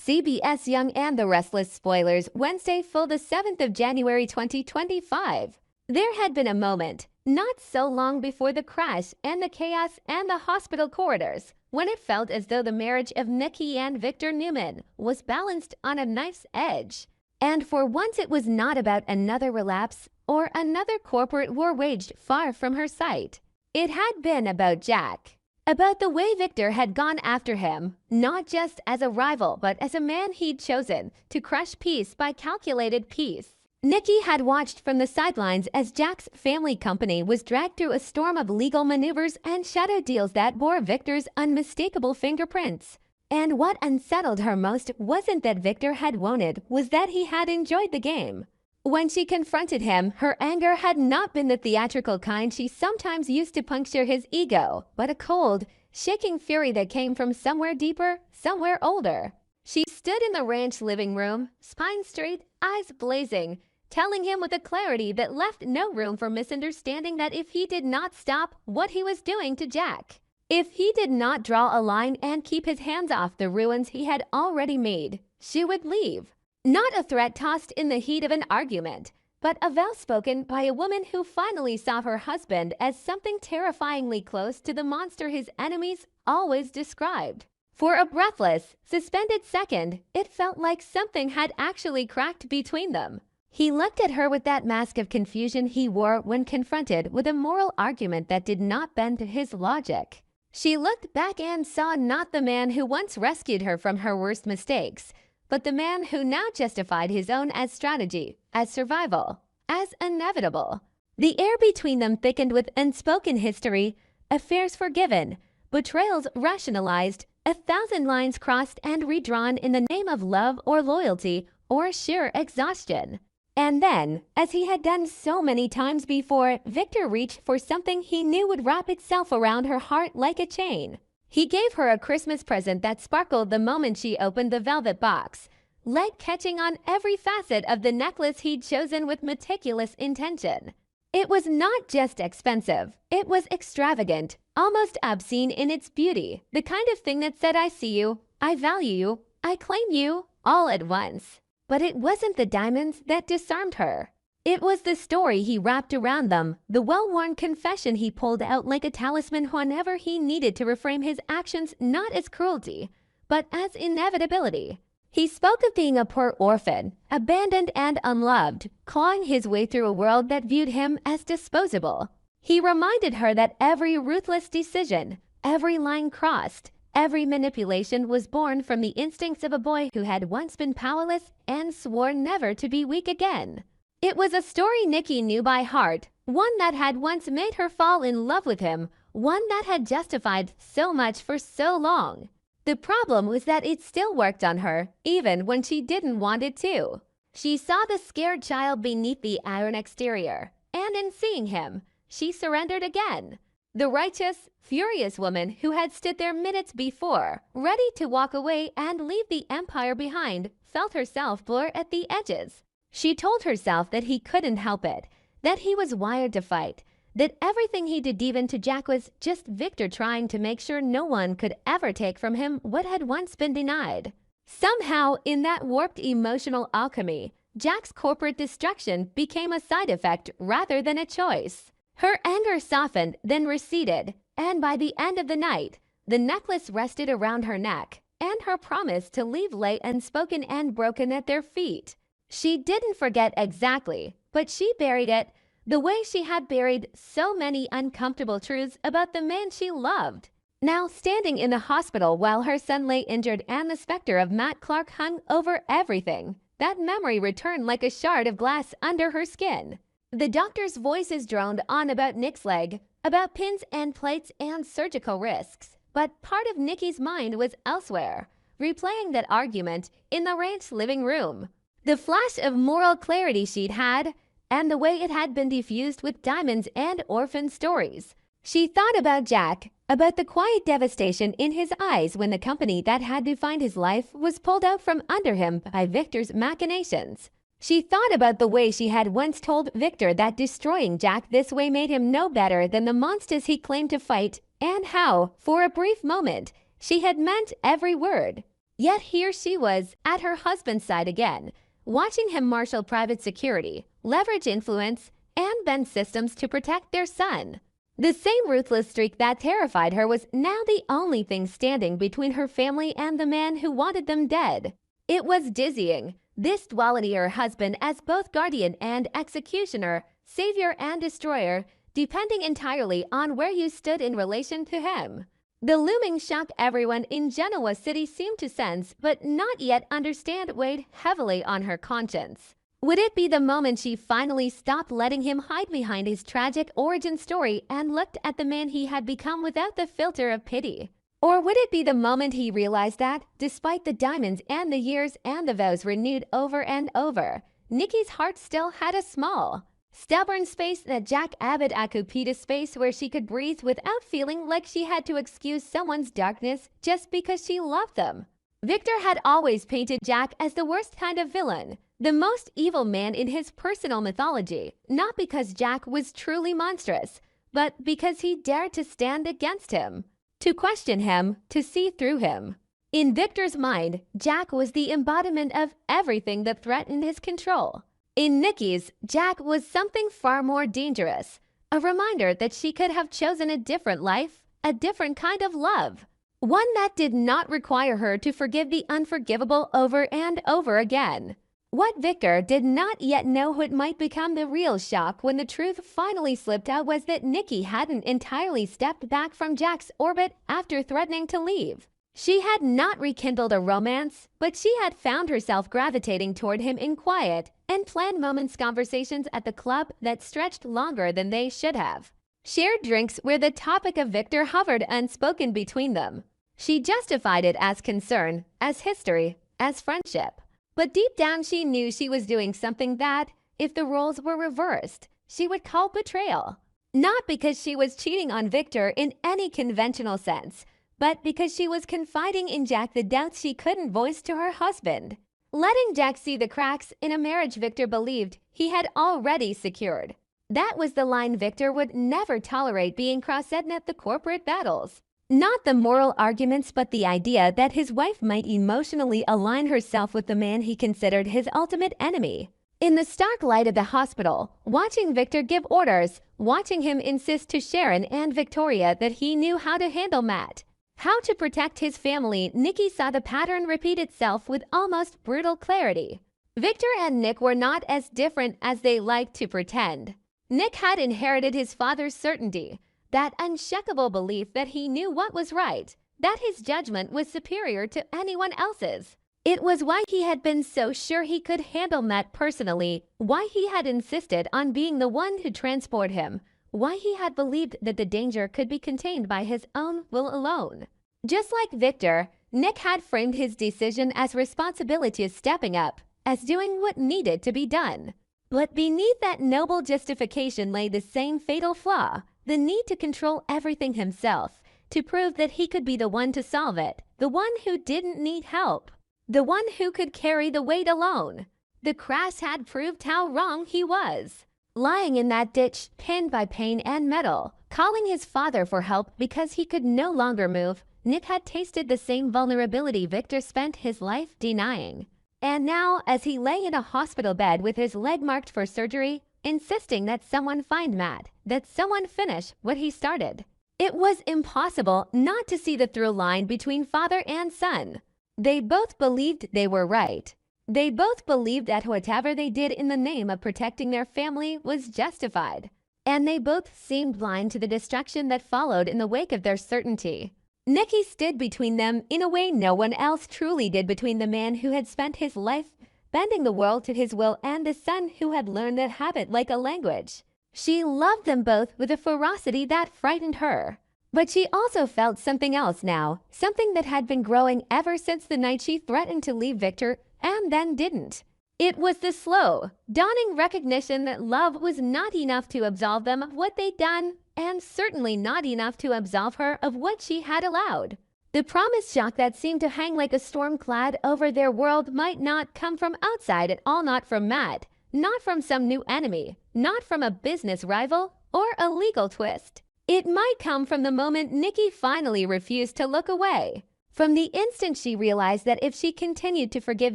CBS Young and the Restless spoilers Wednesday full the 7th of January 2025. There had been a moment, not so long before the crash and the chaos and the hospital corridors, when it felt as though the marriage of Nikki and Victor Newman was balanced on a knife's edge. And for once it was not about another relapse or another corporate war waged far from her sight. It had been about Jack. About the way Victor had gone after him, not just as a rival, but as a man he'd chosen to crush piece by calculated piece. Nikki had watched from the sidelines as Jack's family company was dragged through a storm of legal maneuvers and shadow deals that bore Victor's unmistakable fingerprints. And what unsettled her most wasn't that Victor had won it, was that he had enjoyed the game. When she confronted him, her anger had not been the theatrical kind she sometimes used to puncture his ego, but a cold, shaking fury that came from somewhere deeper, somewhere older. She stood in the ranch living room, spine straight, eyes blazing, telling him with a clarity that left no room for misunderstanding that if he did not stop what he was doing to Jack, if he did not draw a line and keep his hands off the ruins he had already made, she would leave. Not a threat tossed in the heat of an argument, but a vow spoken by a woman who finally saw her husband as something terrifyingly close to the monster his enemies always described. For a breathless, suspended second, it felt like something had actually cracked between them. He looked at her with that mask of confusion he wore when confronted with a moral argument that did not bend to his logic. She looked back and saw not the man who once rescued her from her worst mistakes, but the man who now justified his own as strategy, as survival, as inevitable. The air between them thickened with unspoken history, affairs forgiven, betrayals rationalized, 1,000 lines crossed and redrawn in the name of love or loyalty or sheer exhaustion. And then, as he had done so many times before, Victor reached for something he knew would wrap itself around her heart like a chain. He gave her a Christmas present that sparkled the moment she opened the velvet box, light catching on every facet of the necklace he'd chosen with meticulous intention. It was not just expensive, it was extravagant, almost obscene in its beauty, the kind of thing that said I see you, I value you, I claim you, all at once. But it wasn't the diamonds that disarmed her. It was the story he wrapped around them, the well-worn confession he pulled out like a talisman whenever he needed to reframe his actions not as cruelty, but as inevitability. He spoke of being a poor orphan, abandoned and unloved, clawing his way through a world that viewed him as disposable. He reminded her that every ruthless decision, every line crossed, every manipulation was born from the instincts of a boy who had once been powerless and swore never to be weak again. It was a story Nikki knew by heart, one that had once made her fall in love with him, one that had justified so much for so long. The problem was that it still worked on her, even when she didn't want it to. She saw the scared child beneath the iron exterior, and in seeing him, she surrendered again. The righteous, furious woman who had stood there minutes before, ready to walk away and leave the empire behind, felt herself blur at the edges. She told herself that he couldn't help it, that he was wired to fight, that everything he did even to Jack was just Victor trying to make sure no one could ever take from him what had once been denied. Somehow, in that warped emotional alchemy, Jack's corporate destruction became a side effect rather than a choice. Her anger softened, then receded, and by the end of the night, the necklace rested around her neck, and her promise to leave lay unspoken and broken at their feet. She didn't forget exactly, but she buried it the way she had buried so many uncomfortable truths about the man she loved. Now standing in the hospital while her son lay injured and the specter of Matt Clark hung over everything, that memory returned like a shard of glass under her skin. The doctor's voices droned on about Nick's leg, about pins and plates and surgical risks, but part of Nikki's mind was elsewhere, replaying that argument in the ranch living room. The flash of moral clarity she'd had, and the way it had been diffused with diamonds and orphan stories. She thought about Jack, about the quiet devastation in his eyes when the company that had defined his life was pulled out from under him by Victor's machinations. She thought about the way she had once told Victor that destroying Jack this way made him no better than the monsters he claimed to fight, and how, for a brief moment, she had meant every word. Yet here she was, at her husband's side again, watching him marshal private security, leverage influence, and bend systems to protect their son. The same ruthless streak that terrified her was now the only thing standing between her family and the man who wanted them dead. It was dizzying, this duality her husband as both guardian and executioner, savior and destroyer, depending entirely on where you stood in relation to him. The looming shock everyone in Genoa City seemed to sense but not yet understand weighed heavily on her conscience. Would it be the moment she finally stopped letting him hide behind his tragic origin story and looked at the man he had become without the filter of pity? Or would it be the moment he realized that, despite the diamonds and the years and the vows renewed over and over, Nikki's heart still had a small, stubborn space that Jack Abbott occupied, a space where she could breathe without feeling like she had to excuse someone's darkness just because she loved them? Victor had always painted Jack as the worst kind of villain, the most evil man in his personal mythology, not because Jack was truly monstrous, but because he dared to stand against him, to question him, to see through him. In Victor's mind, Jack was the embodiment of everything that threatened his control. In Nikki's, Jack was something far more dangerous, a reminder that she could have chosen a different life, a different kind of love, one that did not require her to forgive the unforgivable over and over again. What Victor did not yet know what might become the real shock when the truth finally slipped out was that Nikki hadn't entirely stepped back from Jack's orbit after threatening to leave. She had not rekindled a romance, but she had found herself gravitating toward him in quiet and planned moments, conversations at the club that stretched longer than they should have. Shared drinks where the topic of Victor hovered unspoken between them. She justified it as concern, as history, as friendship. But deep down she knew she was doing something that, if the roles were reversed, she would call betrayal. Not because she was cheating on Victor in any conventional sense, but because she was confiding in Jack the doubts she couldn't voice to her husband. Letting Jack see the cracks in a marriage Victor believed he had already secured. That was the line Victor would never tolerate being crossed at the corporate battles. Not the moral arguments, but the idea that his wife might emotionally align herself with the man he considered his ultimate enemy. In the stark light of the hospital, watching Victor give orders, watching him insist to Sharon and Victoria that he knew how to handle Matt, how to protect his family, Nikki saw the pattern repeat itself with almost brutal clarity. Victor and Nick were not as different as they liked to pretend. Nick had inherited his father's certainty, that unshakable belief that he knew what was right, that his judgment was superior to anyone else's. It was why he had been so sure he could handle Matt personally, why he had insisted on being the one to transport him, why he had believed that the danger could be contained by his own will alone. Just like Victor, Nick had framed his decision as responsibility, as stepping up, as doing what needed to be done. But beneath that noble justification lay the same fatal flaw, the need to control everything himself, to prove that he could be the one to solve it, the one who didn't need help, the one who could carry the weight alone. The crash had proved how wrong he was. Lying in that ditch, pinned by pain and metal, calling his father for help because he could no longer move, Nick had tasted the same vulnerability Victor spent his life denying. And now, as he lay in a hospital bed with his leg marked for surgery, insisting that someone find Matt, that someone finish what he started, it was impossible not to see the through line between father and son. They both believed they were right. They both believed that whatever they did in the name of protecting their family was justified. And they both seemed blind to the destruction that followed in the wake of their certainty. Nikki stood between them in a way no one else truly did between the man who had spent his life bending the world to his will and the son who had learned that habit like a language. She loved them both with a ferocity that frightened her. But she also felt something else now, something that had been growing ever since the night she threatened to leave Victor and then didn't. It was the slow, dawning recognition that love was not enough to absolve them of what they'd done, and certainly not enough to absolve her of what she had allowed. The promised shock that seemed to hang like a storm cloud over their world might not come from outside at all, not from Matt, not from some new enemy, not from a business rival or a legal twist. It might come from the moment Nikki finally refused to look away, From the instant she realized that if she continued to forgive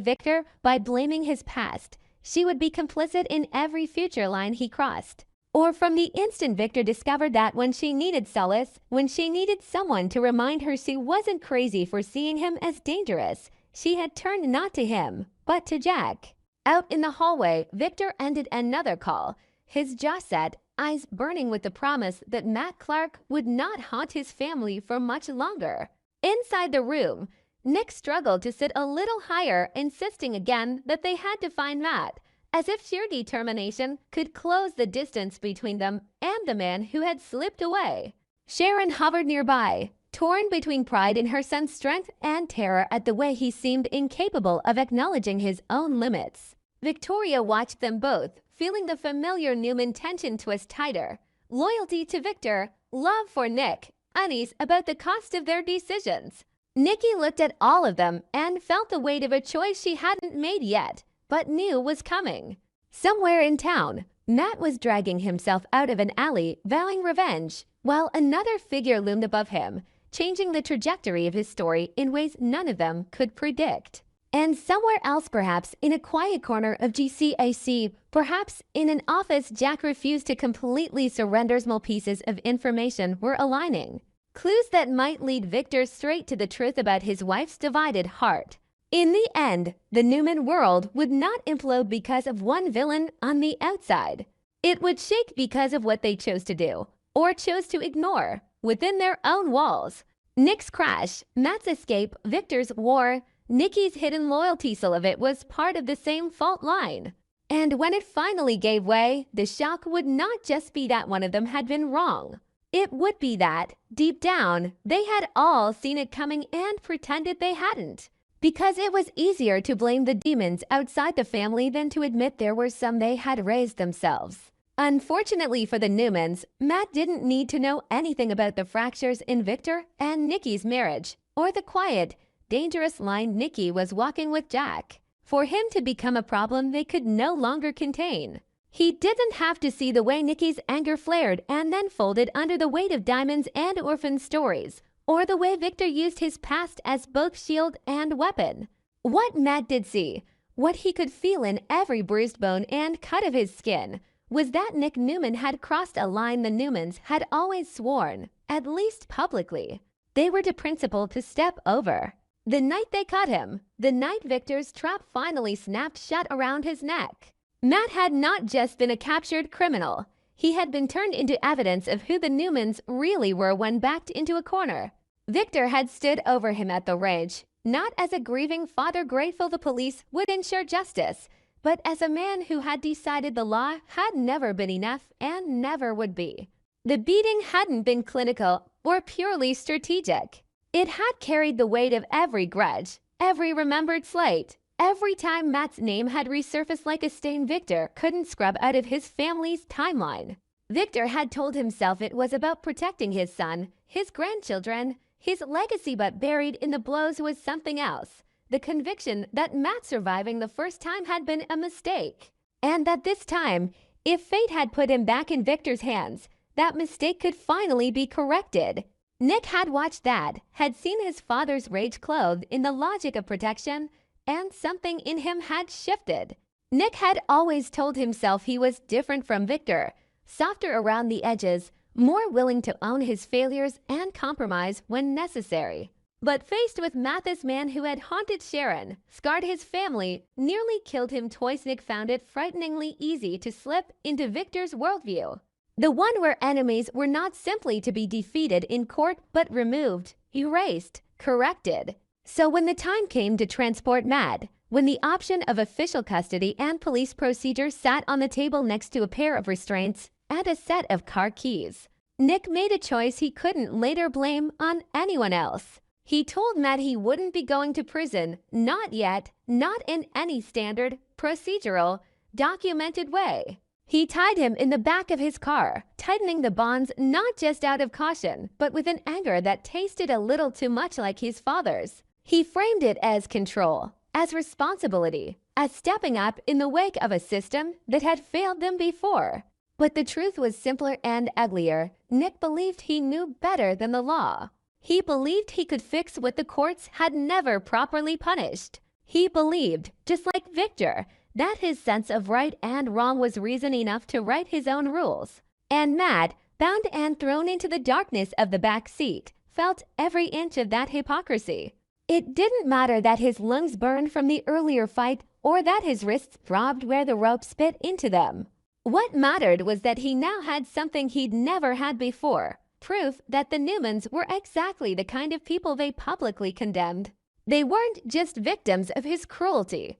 Victor by blaming his past, she would be complicit in every future line he crossed. Or from the instant Victor discovered that when she needed solace, when she needed someone to remind her she wasn't crazy for seeing him as dangerous, she had turned not to him, but to Jack. Out in the hallway, Victor ended another call, his jaw set, eyes burning with the promise that Matt Clark would not haunt his family for much longer. Inside the room, Nick struggled to sit a little higher, insisting again that they had to find Matt, as if sheer determination could close the distance between them and the man who had slipped away. Sharon hovered nearby, torn between pride in her son's strength and terror at the way he seemed incapable of acknowledging his own limits. Victoria watched them both, feeling the familiar Newman tension twist tighter. Loyalty to Victor, love for Nick, unease about the cost of their decisions. Nikki looked at all of them and felt the weight of a choice she hadn't made yet, but knew was coming. Somewhere in town, Matt was dragging himself out of an alley, vowing revenge, while another figure loomed above him, changing the trajectory of his story in ways none of them could predict. And somewhere else, perhaps in a quiet corner of GCAC, perhaps in an office Jack refused to completely surrender small pieces of information were aligning. Clues that might lead Victor straight to the truth about his wife's divided heart. In the end, the Newman world would not implode because of one villain on the outside. It would shake because of what they chose to do, or chose to ignore, within their own walls. Nick's crash, Matt's escape, Victor's war, Nikki's hidden loyalty, all of it was part of the same fault line. And when it finally gave way, the shock would not just be that one of them had been wrong. It would be that, deep down, they had all seen it coming and pretended they hadn't. Because it was easier to blame the demons outside the family than to admit there were some they had raised themselves. Unfortunately for the Newmans, Matt didn't need to know anything about the fractures in Victor and Nikki's marriage, or the quiet, dangerous line Nikki was walking with Jack, for him to become a problem they could no longer contain. He didn't have to see the way Nikki's anger flared and then folded under the weight of Diamond's and Orphan's stories, or the way Victor used his past as both shield and weapon. What Matt did see, what he could feel in every bruised bone and cut of his skin, was that Nick Newman had crossed a line the Newmans had always sworn, at least publicly, they were to principle to step over. The night they caught him, the night Victor's trap finally snapped shut around his neck. Matt had not just been a captured criminal. He had been turned into evidence of who the Newmans really were when backed into a corner. Victor had stood over him at the ranch, not as a grieving father grateful the police would ensure justice, but as a man who had decided the law had never been enough and never would be. The beating hadn't been clinical or purely strategic. It had carried the weight of every grudge, every remembered slight, every time Matt's name had resurfaced like a stain Victor couldn't scrub out of his family's timeline. Victor had told himself it was about protecting his son, his grandchildren, his legacy, but buried in the blows was something else. The conviction that Matt surviving the first time had been a mistake. And that this time, if fate had put him back in Victor's hands, that mistake could finally be corrected. Nick had watched that, had seen his father's rage clothed in the logic of protection, and something in him had shifted. Nick had always told himself he was different from Victor, softer around the edges, more willing to own his failures and compromise when necessary. But faced with Mathis man who had haunted Sharon, scarred his family, nearly killed him twice, Nick found it frighteningly easy to slip into Victor's worldview. The one where enemies were not simply to be defeated in court but removed, erased, corrected. So when the time came to transport Matt, when the option of official custody and police procedure sat on the table next to a pair of restraints and a set of car keys, Nick made a choice he couldn't later blame on anyone else. He told Matt he wouldn't be going to prison, not yet, not in any standard, procedural, documented way. He tied him in the back of his car, tightening the bonds not just out of caution, but with an anger that tasted a little too much like his father's. He framed it as control, as responsibility, as stepping up in the wake of a system that had failed them before. But the truth was simpler and uglier. Nick believed he knew better than the law. He believed he could fix what the courts had never properly punished. He believed, just like Victor, that his sense of right and wrong was reason enough to write his own rules. And Matt, bound and thrown into the darkness of the back seat, felt every inch of that hypocrisy. It didn't matter that his lungs burned from the earlier fight or that his wrists throbbed where the ropes bit into them. What mattered was that he now had something he'd never had before, proof that the Newmans were exactly the kind of people they publicly condemned. They weren't just victims of his cruelty.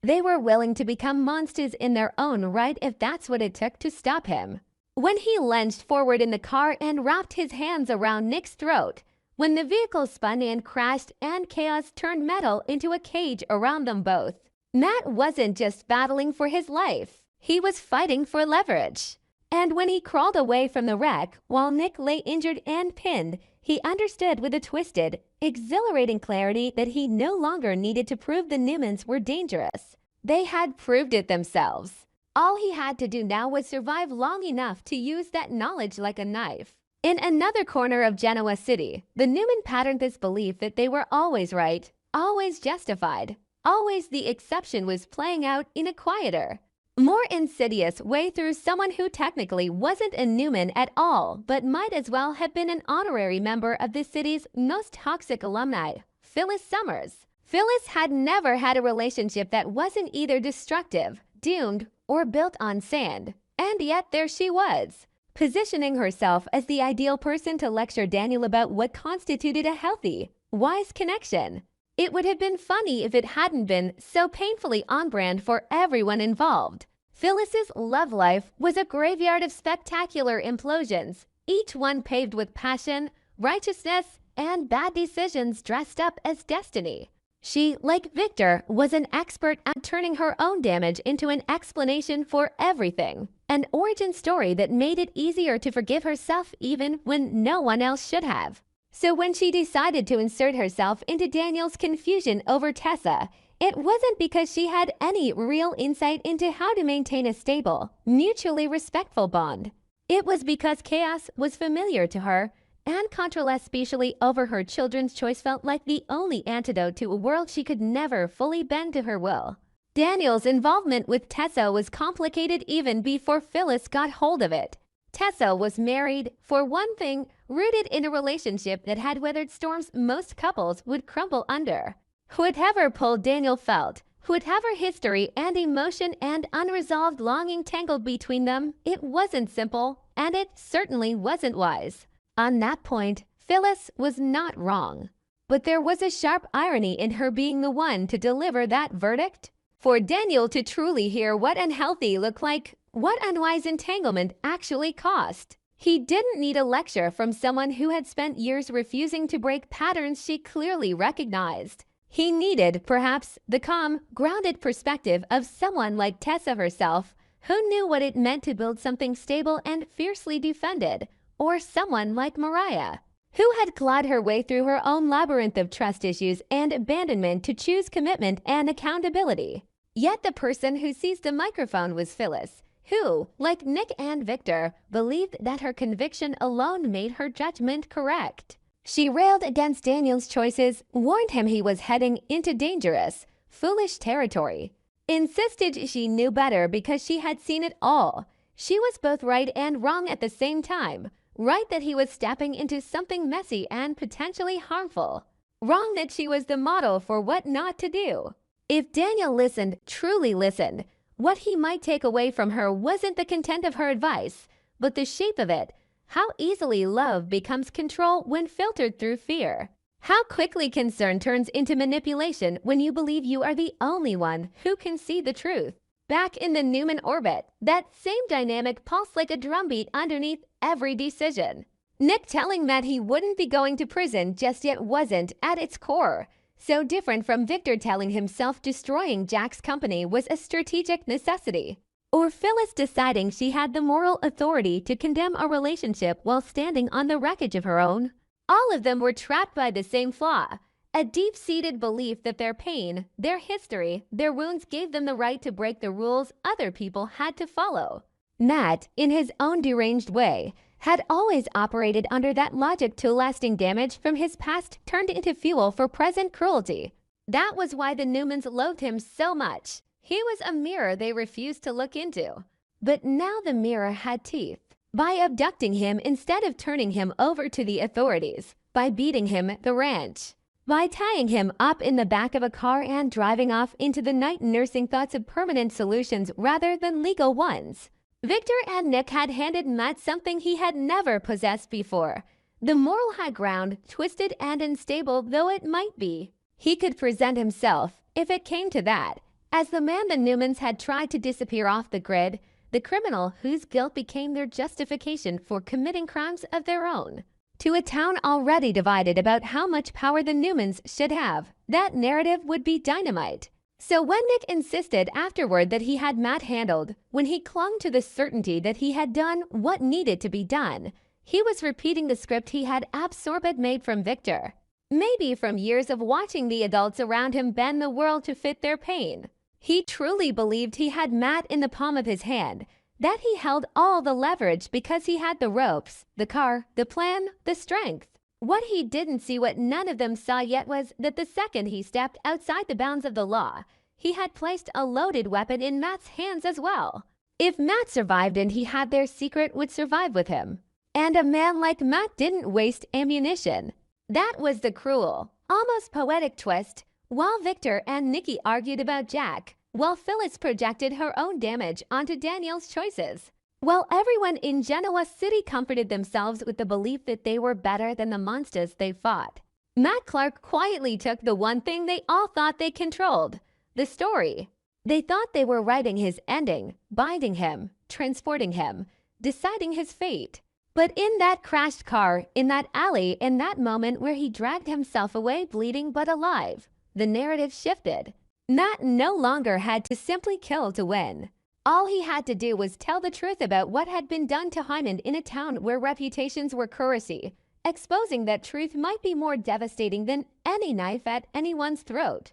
They were willing to become monsters in their own right if that's what it took to stop him. When he lunged forward in the car and wrapped his hands around Nick's throat, when the vehicle spun and crashed and chaos turned metal into a cage around them both, Matt wasn't just battling for his life. He was fighting for leverage. And when he crawled away from the wreck while Nick lay injured and pinned, he understood with a twisted, exhilarating clarity that he no longer needed to prove the Newmans were dangerous. They had proved it themselves. All he had to do now was survive long enough to use that knowledge like a knife. In another corner of Genoa City, the Newman patterned this belief that they were always right, always justified. Always the exception was playing out in a quieter, more insidious way through someone who technically wasn't a Newman at all, but might as well have been an honorary member of the city's most toxic alumni, Phyllis Summers. Phyllis had never had a relationship that wasn't either destructive, doomed, or built on sand. And yet there she was, positioning herself as the ideal person to lecture Daniel about what constituted a healthy, wise connection. It would have been funny if it hadn't been so painfully on brand for everyone involved. Phyllis's love life was a graveyard of spectacular implosions, each one paved with passion, righteousness, and bad decisions dressed up as destiny. She, like Victor, was an expert at turning her own damage into an explanation for everything, an origin story that made it easier to forgive herself even when no one else should have. So when she decided to insert herself into Daniel's confusion over Tessa, it wasn't because she had any real insight into how to maintain a stable, mutually respectful bond. It was because chaos was familiar to her, and control, especially over her children's choice, felt like the only antidote to a world she could never fully bend to her will. Daniel's involvement with Tessa was complicated even before Phyllis got hold of it. Tessa was married, for one thing, rooted in a relationship that had weathered storms most couples would crumble under. Whatever pull Daniel felt, whatever history and emotion and unresolved longing tangled between them, it wasn't simple, and it certainly wasn't wise. On that point, Phyllis was not wrong. But there was a sharp irony in her being the one to deliver that verdict. For Daniel to truly hear what unhealthy looked like, what unwise entanglement actually cost. He didn't need a lecture from someone who had spent years refusing to break patterns she clearly recognized. He needed, perhaps, the calm, grounded perspective of someone like Tessa herself, who knew what it meant to build something stable and fiercely defended, or someone like Mariah, who had clawed her way through her own labyrinth of trust issues and abandonment to choose commitment and accountability. Yet the person who seized the microphone was Phyllis, who, like Nick and Victor, believed that her conviction alone made her judgment correct. She railed against Daniel's choices, warned him he was heading into dangerous, foolish territory, insisted she knew better because she had seen it all. She was both right and wrong at the same time. Right that he was stepping into something messy and potentially harmful. Wrong that she was the model for what not to do. If Daniel listened, truly listened, what he might take away from her wasn't the content of her advice, but the shape of it. How easily love becomes control when filtered through fear. How quickly concern turns into manipulation when you believe you are the only one who can see the truth. Back in the Newman orbit, that same dynamic pulsed like a drumbeat underneath every decision. Nick telling Matt he wouldn't be going to prison just yet wasn't at its core. So different from Victor telling himself destroying Jack's company was a strategic necessity. Or Phyllis deciding she had the moral authority to condemn a relationship while standing on the wreckage of her own. All of them were trapped by the same flaw. A deep-seated belief that their pain, their history, their wounds gave them the right to break the rules other people had to follow. Matt, in his own deranged way, had always operated under that logic to lasting damage from his past turned into fuel for present cruelty. That was why the Newmans loathed him so much. He was a mirror they refused to look into. But now the mirror had teeth. By abducting him instead of turning him over to the authorities, by beating him at the ranch, by tying him up in the back of a car and driving off into the night nursing thoughts of permanent solutions rather than legal ones. Victor and Nick had handed Matt something he had never possessed before. The moral high ground, twisted and unstable though it might be. He could present himself, if it came to that, as the man the Newmans had tried to disappear off the grid, the criminal whose guilt became their justification for committing crimes of their own. To a town already divided about how much power the Newmans should have, that narrative would be dynamite. So when Nick insisted afterward that he had Matt handled, when he clung to the certainty that he had done what needed to be done, he was repeating the script he had absorbed made from Victor. Maybe from years of watching the adults around him bend the world to fit their pain. He truly believed he had Matt in the palm of his hand, that he held all the leverage because he had the ropes, the car, the plan, the strength. What he didn't see, what none of them saw yet, was that the second he stepped outside the bounds of the law, he had placed a loaded weapon in Matt's hands as well. If Matt survived and he had their secret would survive with him. And a man like Matt didn't waste ammunition. That was the cruel, almost poetic twist. While Victor and Nikki argued about Jack, while Phyllis projected her own damage onto Daniel's choices, while everyone in Genoa City comforted themselves with the belief that they were better than the monsters they fought, Matt Clark quietly took the one thing they all thought they controlled, the story. They thought they were writing his ending, binding him, transporting him, deciding his fate. But in that crashed car, in that alley, in that moment where he dragged himself away bleeding but alive, the narrative shifted. Matt no longer had to simply kill to win. All he had to do was tell the truth about what had been done to Hyman in a town where reputations were currency, exposing that truth might be more devastating than any knife at anyone's throat.